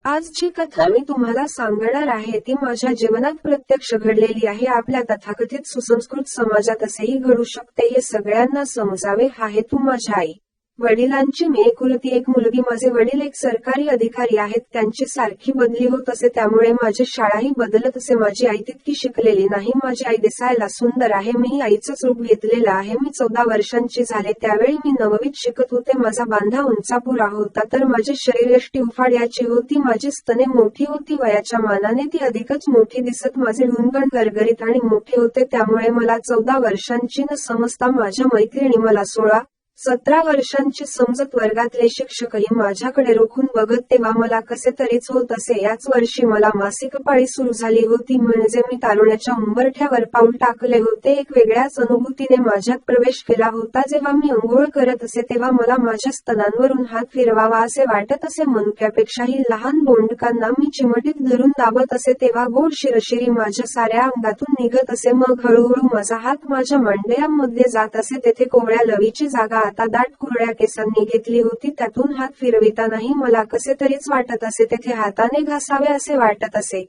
आज जी कथा मी तुम्हाला सांगणार आहे ती माझ्या जीवनात प्रत्यक्ष घडलेली आहे. आपल्या तथाकथित सुसंस्कृत समाजात असेही घडू शकते हे सगळ्यांना समजावे हा हेतू. माझ्या आई वडिलांची मी एकुलती एक मुलगी. माझे वडील एक सरकारी अधिकारी आहेत. त्यांची सारखी बदली होत असे, त्यामुळे माझी शाळाही बदलत असे. माझी आई तितकी शिकलेली नाही. माझी आई दिसायला सुंदर आहे. मीही आईचंच रूप घेतलेलं आहे. मी 14 वर्षांची झाले त्यावेळी मी 9वीत शिकत होते. माझा बांधा उंचापुरा होता तर माझी शरीरयष्टी उफाळ्याची होती. माझी स्तने मोठी होती. वयाच्या मानाने ती अधिकच मोठी दिसत. माझे ढुंगण गरगरीत आणि मोठे होते. त्यामुळे मला 14 वर्षांची न समजता माझ्या मैत्रिणी मला 16-17 वर्षांची समजत. वर्गातले शिक्षकही माझ्याकडे रोखून बघत. तेव्हा मला कसे तरीच होत असे. याच वर्षी मला मासिक पाळी सुरू झाली होती, म्हणजे मी तारुण्याच्या उंबरठ्यावर पाऊल टाकले होते. एक वेगळ्याच अनुभूतीने माझ्यात प्रवेश केला होता. जेव्हा मी अंघोळ करत असे तेव्हा मला माझ्या स्तनांवरून हात फिरवावा असे वाटत असे. मनुक्यापेक्षाही लहान बोंडकांना मी चिमटीत धरून दाबत असे तेव्हा गोड शिरशिरी माझ्या साऱ्या अंगातून निघत असे. मग हळूहळू माझा हात माझ्या मांड्यांमध्ये जात असे. तेथे कोवळ्या लवीची जागा आता दाट कुरळ्या केसांनी घेतली होती. त्यातून हात फिरवितानाही मला कसे तरीच वाटत असे. तेथे हाताने घासावे असे वाटत असे.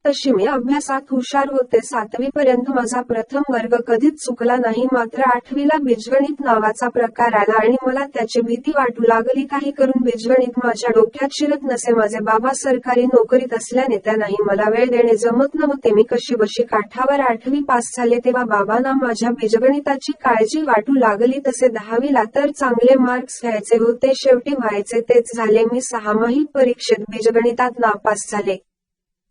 तशी मी अभ्यासात हुशार होते. 7वी पर्यंत माझा प्रथम वर्ग कधीच चुकला नाही. मात्र 8वीला बीजगणित नावाचा प्रकार आला आणि मला त्याची भीती वाटू लागली. काही करून बीजगणित माझ्या डोक्यात शिरत नसे. माझे बाबा सरकारी नोकरीत असल्याने त्यांनाही मला वेळ देणे जमत नव्हते. मी कशीबशी काठावर 8वी पास झाले तेव्हा बाबांना माझ्या बीजगणिताची काळजी वाटू लागली. तसे 10वीला तर चांगले मार्क्स घ्यायचे होते. शेवटी व्हायचे तेच झाले. मी 6माही परीक्षेत बीजगणितात नापास झाले.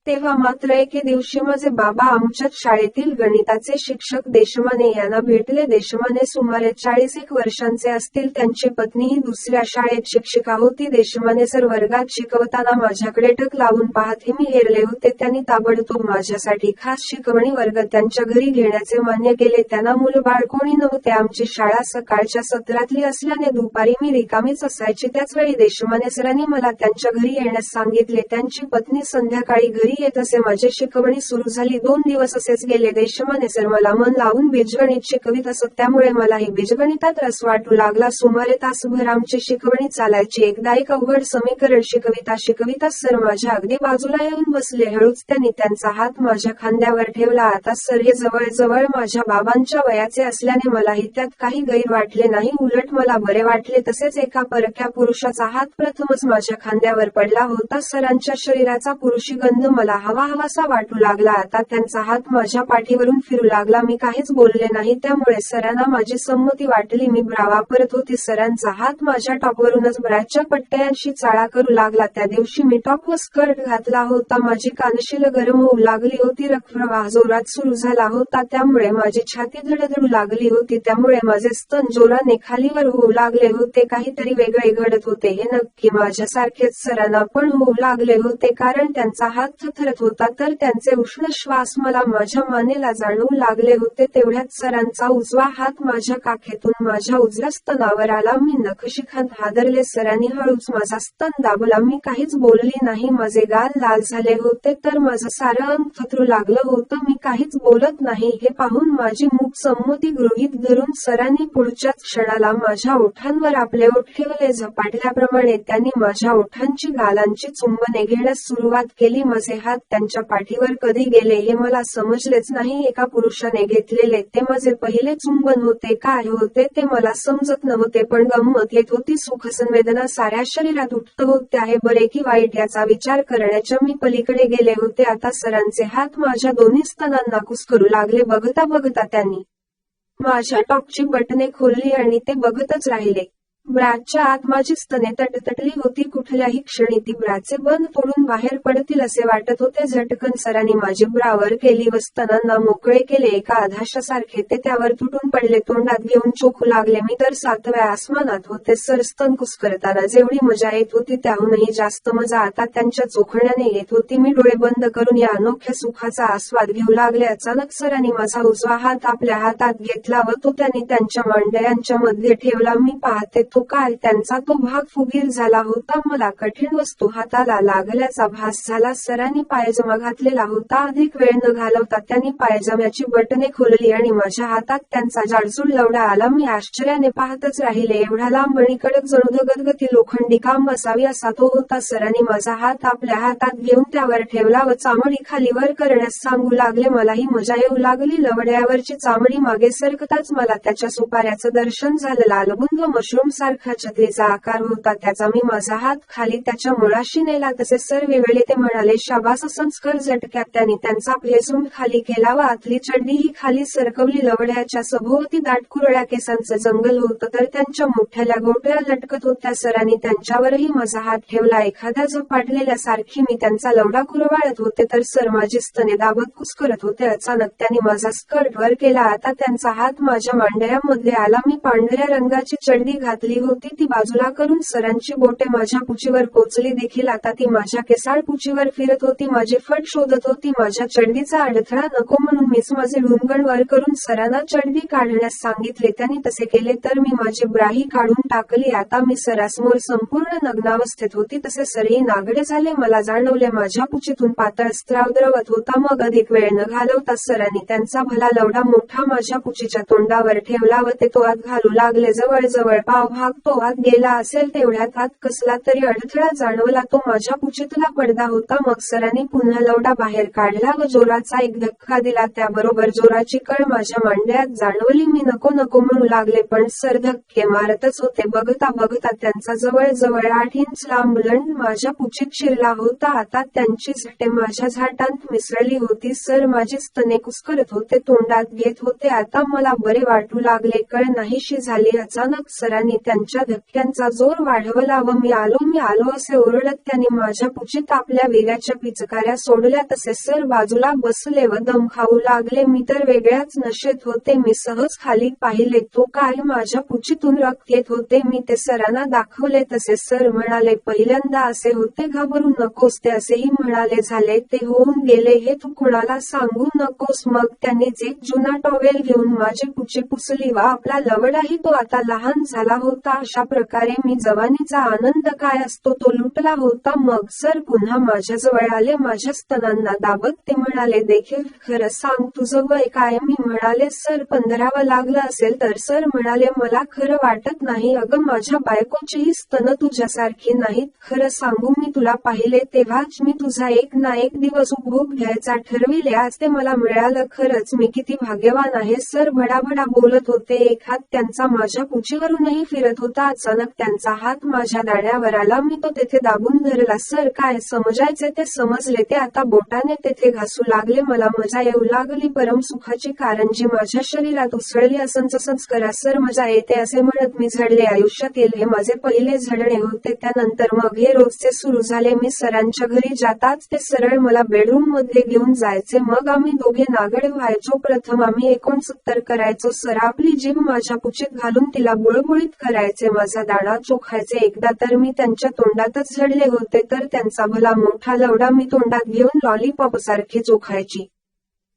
तेव्हा मात्र एके दिवशी माझे बाबा आमच्याच शाळेतील गणिताचे शिक्षक देशमाने यांना भेटले. देशमाने सुमारे 40 वर्षांचे असतील. त्यांची पत्नीही दुसऱ्या शाळेत शिक्षिका होती. देशमाने सर वर्गात शिकवताना माझ्याकडे टक लावून पाहत मी हेरले होते. त्यांनी ताबडतोब माझ्यासाठी खास शिकवणी वर्ग त्यांच्या घरी घेण्याचे मान्य केले. त्यांना मुलबाळ कोणी नव्हते. आमची शाळा सकाळच्या सत्रातली असल्याने दुपारी मी रिकामीच असायची. त्याच वेळी देशमाने सरांनी मला त्यांच्या घरी येण्यास सांगितले. त्यांची पत्नी संध्याकाळी घरी येत असे. माझी शिकवणी सुरू झाली. 2 दिवस असेच गेले. देशमाने सर मला मन लावून बीजगणित शिकवित असत, त्यामुळे मलाही बीजगणितात रस वाटू लागला. सुमारे तासभर आमची शिकवणी चालायची. एकदा एक अवघड समीकरण शिकविता सर माझ्या अगदी बाजूला येऊन बसले. हळूच त्यांनी त्यांचा हात माझ्या खांद्यावर ठेवला. आता सर हे जवळजवळ माझ्या बाबांच्या वयाचे असल्याने मलाही त्यात काही गैर वाटले नाही. उलट मला बरे वाटले. तसेच एका परक्या पुरुषाचा हात प्रथमच माझ्या खांद्यावर पडला होता. सरांच्या शरीराचा पुरुषी गंध मला हवाहवासा वाटू लागला. आता त्यांचा हात माझ्या पाठीवरून फिरू लागला. मी काहीच बोलले नाही, त्यामुळे सरांना माझी संमती वाटली. मी ब्रा वापरत होती. सरांचा हात माझ्या टॉपवरूनच ब्राच्या पट्ट्यांशी चाळा करू लागला. त्या दिवशी मी टॉप व स्कर्ट घातला होता. माझी कानशिल गरम होऊ लागली होती. रक्तप्रवाह जोरात सुरू झाला होता, त्यामुळे माझी छाती धडधडू लागली होती. त्यामुळे माझे स्तन जोराने खालीवर होऊ लागले होते. काहीतरी वेगळे घडत होते हे नक्की. माझ्यासारखेच सरांना पण होऊ लागले होते, कारण त्यांचा हात थरथरत होता तर त्यांचे उष्ण श्वास मला माझ्या मानेला जाणवू लागले होते. तेवढ्यात सरांचा उजवा हात माझ्या काखेतून माझ्या उजव्या स्तनावर आला. मी नखशिखांत हादरले. सरांनी हळूच माझा स्तन दाबला. मी काहीच बोलली नाही. माझे गाल लाल झाले होते तर माझं सारं अंग थरथरू लागलं होतं. मी काहीच बोलत नाही हे पाहून माझी मूक संमती गृहीत धरून सरांनी पुढच्याच क्षणाला माझ्या ओठांवर आपले ओठ ठेवले. झपाटल्याप्रमाणे त्यांनी माझ्या ओठांची गालांची चुंबने घेण्यास सुरुवात केली. माझे हात त्यांच्या पाठीवर कधी गेले हे मला समजलेच नाही. एका पुरुषाने घेतलेले ते माझे पहिले चुंबन होते. काय होते ते मला समजत नव्हते, पण गंमत येत होती. सुखसंवेदना साऱ्या शरीरात उठत होत्या. हे बरे की वाईट याचा विचार करण्याच्या मी पलीकडे गेले होते. आता सरांचे हात माझ्या दोन्ही स्तनांना कुस्करू लागले. बघता बघता त्यांनी माझ्या टॉपची बटणे खोलली आणि ते बघतच राहिले. ब्राच्या आत माझी स्तने तटतटली होती. कुठल्याही क्षणी ती ब्राचे बंद तोडून बाहेर पडतील असे वाटत होते. झटकन सरांनी माझी ब्रा वर केली व स्तनांना मोकळे केले. एका आधाशासारखे ते त्यावर तुटून पडले. तोंडात घेऊन चोखू लागले. मी तर 7व्या आसमानात होते. सर स्तन कुस्करताना जेवढी मजा येत होती त्याहूनही जास्त मजा आता त्यांच्या चोखण्याने येत होती. मी डोळे बंद करून या अनोख्या सुखाचा आस्वाद घेऊ लागले. अचानक सरांनी माझा उजवा हात आपल्या हातात घेतला व तो त्यांनी त्यांच्या मांड्यांच्या मध्ये ठेवला. मी पाहते तो काय त्यांचा तो भाग फुगीर झाला होता. मला कठीण वस्तू हाताला लागल्याचा भास झाला. सरांनी पायजमा घातलेला होता. अधिक वेळ न घालवता त्यांनी पायजम्याची बटणे खोलली आणि माझ्या हातात त्यांचा जाडजूड लवडा आला. मी आश्चर्याने पाहतच राहिले. एवढा लांब आणि कडक जणू गदगदी लोखंडी काम असावी असा तो होता. सरांनी माझा हात आपल्या हातात घेऊन त्यावर ठेवला व चामडी खाली वर करण्यास सांगू लागले. मलाही मजा येऊ लागली. लवड्यावरची चामडी मागे सरकताच मला त्याच्या सुपाऱ्याचं दर्शन झालं. लालबुंद मशरूम सारखा छत्रीचा आकार होता त्याचा. मी माझा हात खाली त्याच्या मुळाशी नेला तसे सर वेगळे ते म्हणाले, शाबास. संस्कार झटक्यात त्यांनी त्यांचा प्लेसून खाली केला व आतली चड्डी ही खाली सरकवली. लवड्याच्या सभोवती दाट कुरळ्या केसांचं जंगल होतं तर त्यांच्या मोठ्याल्या गोट्या लटकत होत्या. सरांनी त्यांच्यावरही माझा हात ठेवला. एखाद्या झपाटलेल्या सारखी मी त्यांचा लवडा कुरवाळत होते तर सर माझी स्तने दाबत कुस्करत होते. अचानक त्यांनी माझा स्कर्ट वर केला. आता त्यांचा हात माझ्या मांड्यामध्ये आला. मी पांढऱ्या रंगाची चड्डी घातली होती ती बाजूला करून सरांची बोटे माझ्या पुचीवर पोचली देखील. आता ती माझ्या केसाळ पुचीवर फिरत होती. माझी फट शोधत होती. माझ्या चड्डीचा अडथळा नको म्हणून मीच माझे ढुंगण वर करून सरांना चड्डी काढण्यास सांगितले. त्यांनी तसे केले तर मी माझी ब्राही काढून टाकली. आता मी सरासमोर संपूर्ण नग्नावस्थेत होती तसे सरही नागडे झाले. मला जाणवले माझ्या पुचीतून पातळ स्त्राव द्रवत होता. मग अधिक वेळ न घालवता सरांनी त्यांचा भला लवडा मोठा माझ्या पुचीच्या तोंडावर ठेवला व ते तो आत घालू लागले. जवळजवळ पाव भाग तो आत गेला असेल तेवढ्यात आत कसला तरी अडथळा जाणवला. तो माझ्या पुचीतला पडदा होता. मग सरांनी पुन्हा लवडा बाहेर काढला व जोराचा एक धक्का दिला. त्याबरोबर जोराची कळ माझ्या मांड्यात जाणवली. मी नको नको म्हणू लागले पण सर धक्के मारतच होते. बघता बघता त्यांचा जवळजवळ 8 इंच लांब लंड माझ्या पुचीत शिरला होता. आता त्यांची झटे माझ्या झाटांत मिसळली होती. सर माझी स्तने कुस्करत होते, तोंडात घेत होते. आता मला बरे वाटू लागले. कळ नाहीशी झाली. अचानक सरांनी त्यांच्या धक्क्यांचा जोर वाढवला व मी आलो असे ओरडत त्यांनी माझ्या पुचीत आपल्या वेगाच्या पिचकाऱ्या सोडल्या. तसे सर बाजूला बसले व दम खाऊ लागले. मी तर वेगळ्याच नशेत होते. मी सहज खाली पाहिले तो काय माझ्या पुचीतून रक्त येत होते. मी ते सरांना दाखवले तसे सर म्हणाले, पहिल्यांदा असे होते, घाबरू नकोस. ते असेही म्हणाले, झाले ते होऊन गेले, हे तू कुणाला सांगू नकोस. मग त्यांनी एक जुना टॉवेल घेऊन माझी पुची पुसली व आपला लवडाही तो आता लहान झाला होता. अशा प्रकारे मी जवानीचा आनंद काय असतो तो लुटला होता. मग सर पुन्हा माझ्याजवळ आले. माझ्या स्तनांना दाबत ते म्हणाले, देखील खरं सांग तुझं वय काय? मी म्हणाले, सर 15 लागलं असेल तर. सर म्हणाले, मला खरं वाटत नाही. अगं माझ्या बायकोचीही स्तन तुझ्यासारखी नाहीत. खरं सांगू मी तुला पाहिले तेव्हाच मी तुझा एक ना एक दिवस उपभोग घ्यायचा ठरविले. आज ते मला मिळालं. खरंच मी किती भाग्यवान आहे. सर भडाभडा बोलत होते. एक हात त्यांचा माझ्या पुचीवरूनही फिरत होता. अचानक त्यांचा हात माझ्या दाण्यावर आला. मी तो तेथे दाबून धरला. सर काय समजायचे ते समजले. ते आता बोटाने तेथे घासू लागले. मला मजा येऊ लागली. परम सुखाची कारंजी माझ्या शरीरात उसळली. असंच संस्कारा सर मजा येते असे म्हणत मी झडले. आयुष्यातील हे माझे पहिले झडणे होते. त्यानंतर मग हे रोजचे सुरू झाले. मी सरांच्या घरी जाताच ते सरळ मला बेडरूम मध्ये घेऊन जायचे. मग आम्ही दोघे नागडे व्हायचो. प्रथम आम्ही 69 करायचो. सर आपली जीभ माझ्या पुचीत घालून तिला बुळबुळीत करायचे. माझा दाणा चोखायचे. एकदा तर मी त्यांच्या तोंडातच झडले होते तर त्यांचा भला मोठा लवडा मी तोंडात घेऊन लॉलीपॉप सारखे चोखायची.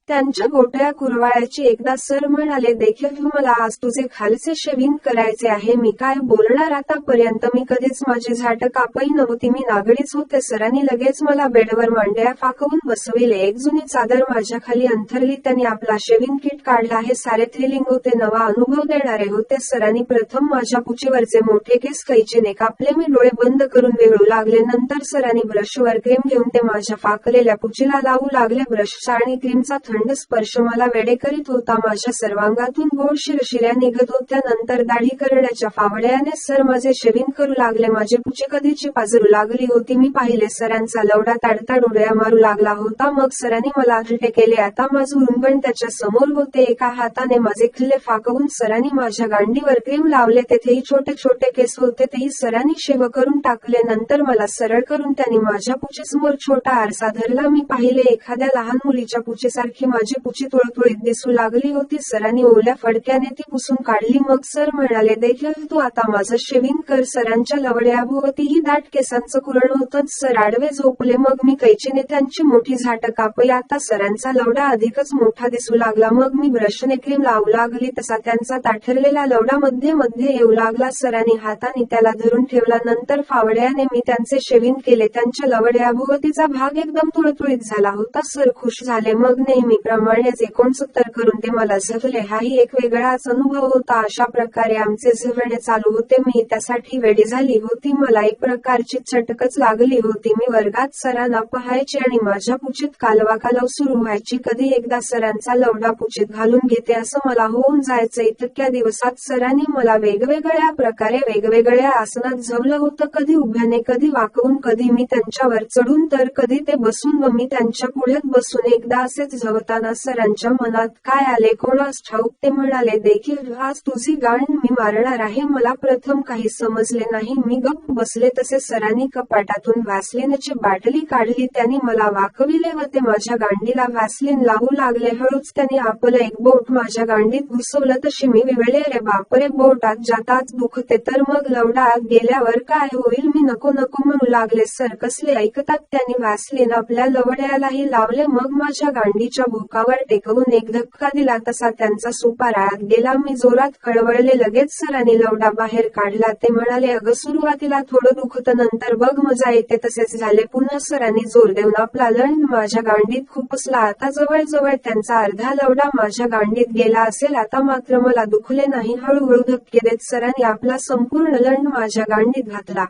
त्यांच्या गोट्या कुरवाळ्याची. एकदा सर म्हणाले, देखील मला आज तुझे खालचे शेविंग करायचे आहे. मी काय बोलणार? आतापर्यंत मी कधीच माझी झाट कापही नव्हती. मी नागडीच होते. सरांनी लगेच मला बेडवर मांड्या फाकवून बसविले. एक जुनी चादर माझ्या खाली अंथरली. त्यांनी आपला शेविंग किट काढला. हे सारे थ्रिलिंग होते, नवा अनुभव देणारे होते. सरांनी प्रथम माझ्या पुचीवरचे मोठे केस कैचीने कापले. मी डोळे बंद करून वेळू लागले. नंतर सरांनी ब्रशवर क्रीम घेऊन ते माझ्या फाकलेल्या पुचीला लावू लागले. ब्रशचा आणि क्रीमचा थंड स्पर्श मला वेडे करीत होता. माझ्या सर्वांगातून गोड शिरशिऱ्या निघत होत्या. नंतर दाढी करण्याच्या फावड्याने सर माझे शेविंग करू लागले. माझी पुची कधीची पाजरू लागली होती. मी पाहिले सरांचा लवडा ताडताड उड्या मारू लागला होता. मग सरांनी मला हलटे केले. आता माझं रुंगण त्याच्या समोर होते. एका हाताने माझे खिल्ले फाकवून सरांनी माझ्या गांडीवर क्रीम लावले. तेथेही छोटे छोटे केस होते. तेही सरांनी शेव करून टाकले. नंतर मला सरळ करून त्यांनी माझ्या पुचीसमोर छोटा आरसा धरला. मी पाहिले एखाद्या लहान मुलीच्या पुचीसारखी की माझी पुची तुळतुळीत दिसू लागली होती. सरांनी ओल्या फडक्याने ती पुसून काढली. मग सर म्हणाले, देखील तू आता माझं शेविंग कर. सरांच्या लवड्याभोवतीही दाट केसांचं कुरण होतं. सर आडवे झोपले. मग मी कैचीने त्यांची मोठी झाट कापली. आता सरांचा लवडा अधिकच मोठा दिसू लागला. मग मी ब्रशने क्रीम लावू लागली तसा त्यांचा ताठरलेला लवडा मध्ये मध्ये येऊ लागला. सरांनी हाताने त्याला धरून ठेवला. नंतर फावड्याने मी त्यांचे शेविंग केले. त्यांच्या लवड्याभोवतीचा भाग एकदम तुळतुळीत झाला होता. सर खुश झाले. मग नेहमीप्रमाणेच 69 करून ते मला झपले. हाही एक वेगळाच अनुभव होता. अशा प्रकारे आमचे झगडे चालू होते. मी त्यासाठी वेडी झाली होती. मला एक प्रकारची चटकच लागली होती. मी वर्गात सरांना पाहायचे आणि माझ्या पुचीत कालवाकालव सुरू व्हायची. कधी एकदा सरांचा लवडा पुचीत घालून घेते असं मला होऊन जायचं. इतक्या दिवसात सरांनी मला वेगवेगळ्या प्रकारे वेगवेगळ्या आसनात झवलं होतं. कधी उभ्याने, कधी वाकवून, कधी मी त्यांच्यावर चढून, तर कधी ते बसून व मी त्यांच्या पुढ्यात बसून. एकदा असेच झवताना सरांच्या मनात काय आले कोणास ठाऊक. ते म्हणाले, देखील आज तुझी गांड मी मारणार आहे. मला प्रथम काही समजले नाही. मी गप्प बसले. तसे सरांनी कपाटातून व्हॅसलिनची बाटली काढली. त्यांनी मला वाकविले व ते माझ्या गांडीला व्हॅसलिन लावू लागले. हळूच त्यांनी आपलं एक बोट माझ्या गांडीत घुसवलं. तशी मी विवळले. अरे बापरे, बोटात जाताच दुखते तर मग लवडा आत गेल्यावर काय होईल. मी नको नको म्हणू लागले. सर कसले ऐकतात. त्यांनी व्हॅसलिन आपल्या लवड्यालाही लावले. मग माझ्या गांडीच्या भोकावर टेकवून एक धक्का दिला. तसा त्यांचा सुपारा आत गेला. मी जोरात कळवळले. लगेच सरांनी लवडा बाहेर काढला. ते म्हणाले, अगं सुरुवातीला थोडं दुखतं, नंतर बघ मजा येते. तसेच झाले. पुन्हा सरांनी जोर देऊन आपला लंड माझ्या गांडीत खुपसला. आता जवळजवळ त्यांचा अर्धा लवडा माझ्या गांडीत गेला असेल. आता मात्र मला दुखले नाही. हळूहळू धक्के देत सरांनी आपला संपूर्ण लंड माझ्या गांडीत घातला.